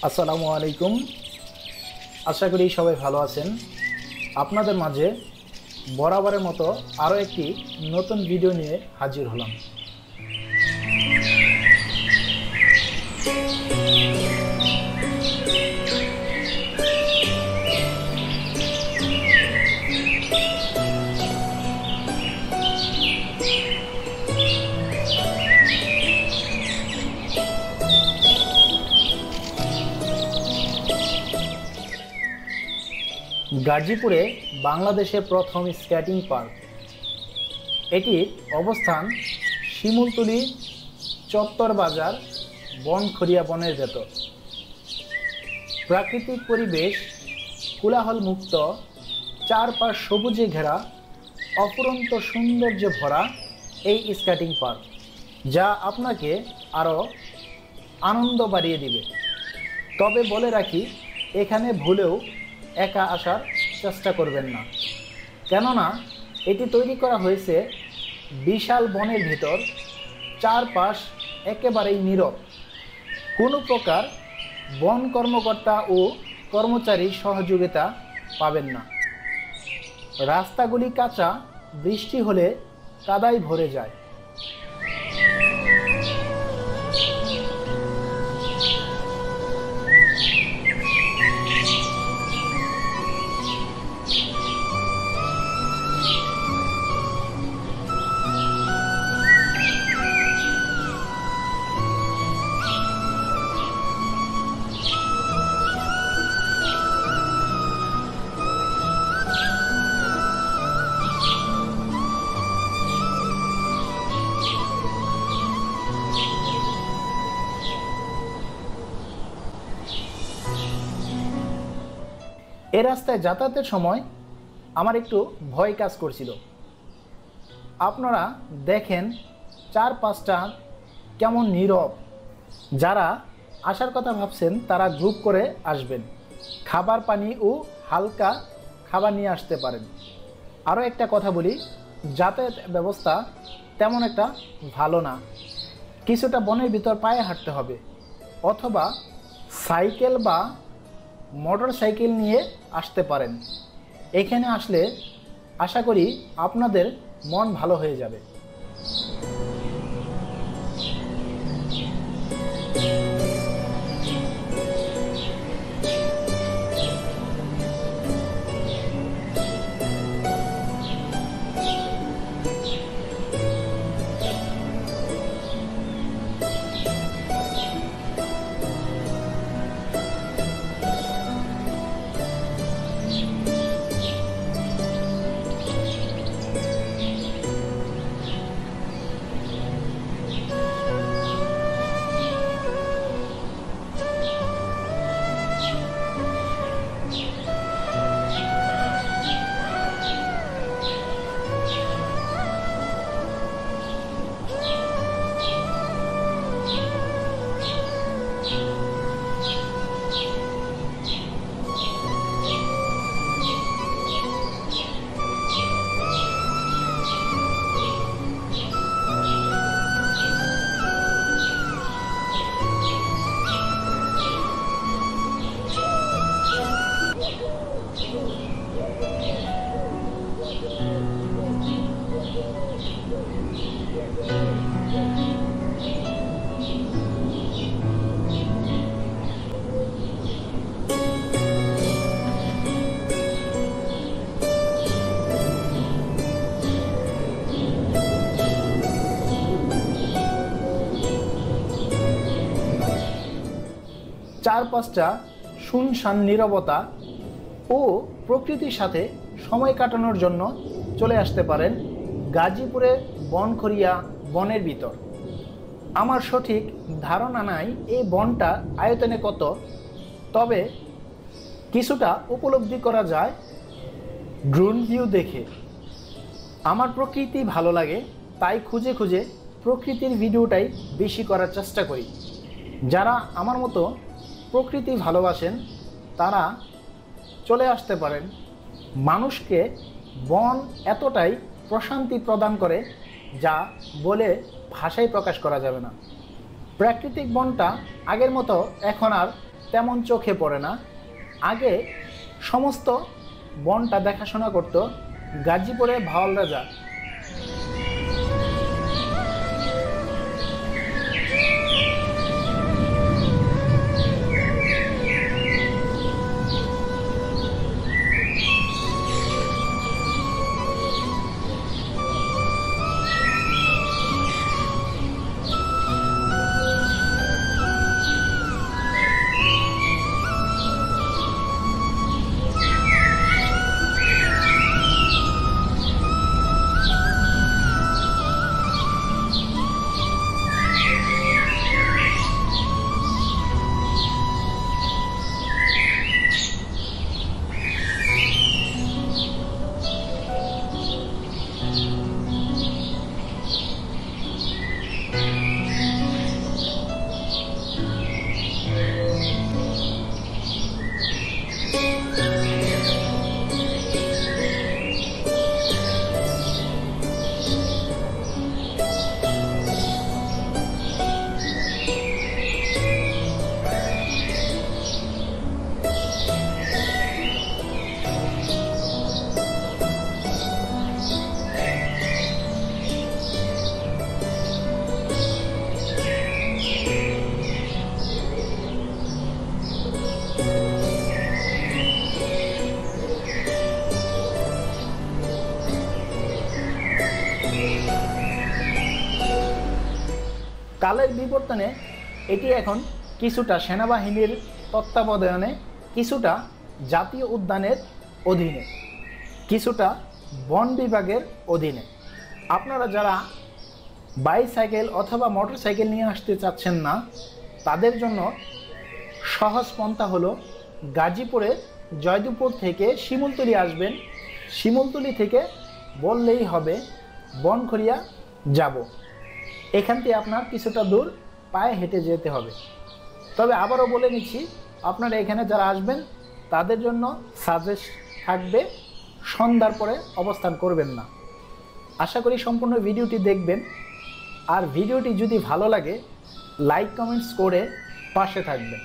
আসসালামু আলাইকুম। আশা করি সবাই ভালো আছেন। আপনাদের মাঝে বরাবরের মতো আরও একটি নতুন ভিডিও নিয়ে হাজির হলাম। গাজীপুরে বাংলাদেশের প্রথম স্কেটিং পার্ক। এটির অবস্থান শিমুলতলী চত্বর বাজার বনখড়িয়া বনের ভেতর। প্রাকৃতিক পরিবেশ কোলাহল মুক্ত, চারপাশ সবুজে ঘেরা, অফুরন্ত সৌন্দর্যে ভরা এই স্কেটিং পার্ক, যা আপনাকে আরও আনন্দ বাড়িয়ে দিবে। তবে বলে রাখি, এখানে ভুলেও একা আসার চেষ্টা করবেন না, কেননা এটি তৈরি করা হয়েছে বিশাল বনের ভিতর। চারপাশ একেবারেই নীরব, কোনো প্রকার বন কর্মকর্তা ও কর্মচারীর সহযোগিতা পাবেন না। রাস্তাগুলি কাঁচা, বৃষ্টি হলে কাদায় ভরে যায়। এ রাস্তায় যাতায়াতের সময় আমার একটু ভয় কাজ করছিল। আপনারা দেখেন চারপাশটা কেমন নীরব। যারা আসার কথা ভাবছেন তারা গ্রুপ করে আসবেন, খাবার পানি ও হালকা খাবার নিয়ে আসতে পারেন। আরও একটা কথা বলি, যাতায়াত ব্যবস্থা তেমন একটা ভালো না। কিছুটা বনের ভিতর পায়ে হাঁটতে হবে, অথবা সাইকেল বা মোটর সাইকেল নিয়ে আসতে পারেন। এখানে আসলে আশা করি আপনাদের মন ভালো হয়ে যাবে। চারপাশটা শুনশান নীরবতা ও প্রকৃতির সাথে সময় কাটানোর জন্য চলে আসতে পারেন গাজীপুরে বনখড়িয়া বনের ভিতর। আমার সঠিক ধারণা নাই এই বনটা আয়তনে কত, তবে কিছুটা উপলব্ধি করা যায় ড্রোন ভিউ দেখে। আমার প্রকৃতি ভালো লাগে, তাই খুঁজে খুঁজে প্রকৃতির ভিডিওটাই বেশি করার চেষ্টা করি। যারা আমার মতো প্রকৃতি ভালোবাসেন তারা চলে আসতে পারেন। মানুষকে বন এতটাই প্রশান্তি প্রদান করে যা বলে ভাষায় প্রকাশ করা যাবে না। প্রাকৃতিক বনটা আগের মতো এখন আর তেমন চোখে পড়ে না। আগে সমস্ত বনটা দেখাশোনা করত গাজীপুরে ভাওয়াল রাজা। কালের বিবর্তনে এটি এখন কিছুটা সেনাবাহিনীর তত্ত্বাবধানে, কিছুটা জাতীয় উদ্যানের অধীনে, কিছুটা বন বিভাগের অধীনে। আপনারা যারা বাইসাইকেল অথবা মোটরসাইকেল নিয়ে আসতে চাচ্ছেন না, তাদের জন্য সহজ পন্থা হলো গাজীপুরে জয়দেবপুর থেকে শিমুলতলি আসবেন। শিমুলতলি থেকে বললেই হবে বনখড়িয়া যাব। এখান থেকে আপনার কিছুটা দূর পায়ে হেঁটে যেতে হবে। তবে আবারও বলে নিচ্ছি, আপনারা এখানে যারা আসবেন তাদের জন্য সাজেস্ট থাকবে সন্ধ্যার পরে অবস্থান করবেন না। আশা করি সম্পূর্ণ ভিডিওটি দেখবেন। আর ভিডিওটি যদি ভালো লাগে লাইক কমেন্টস করে পাশে থাকবেন।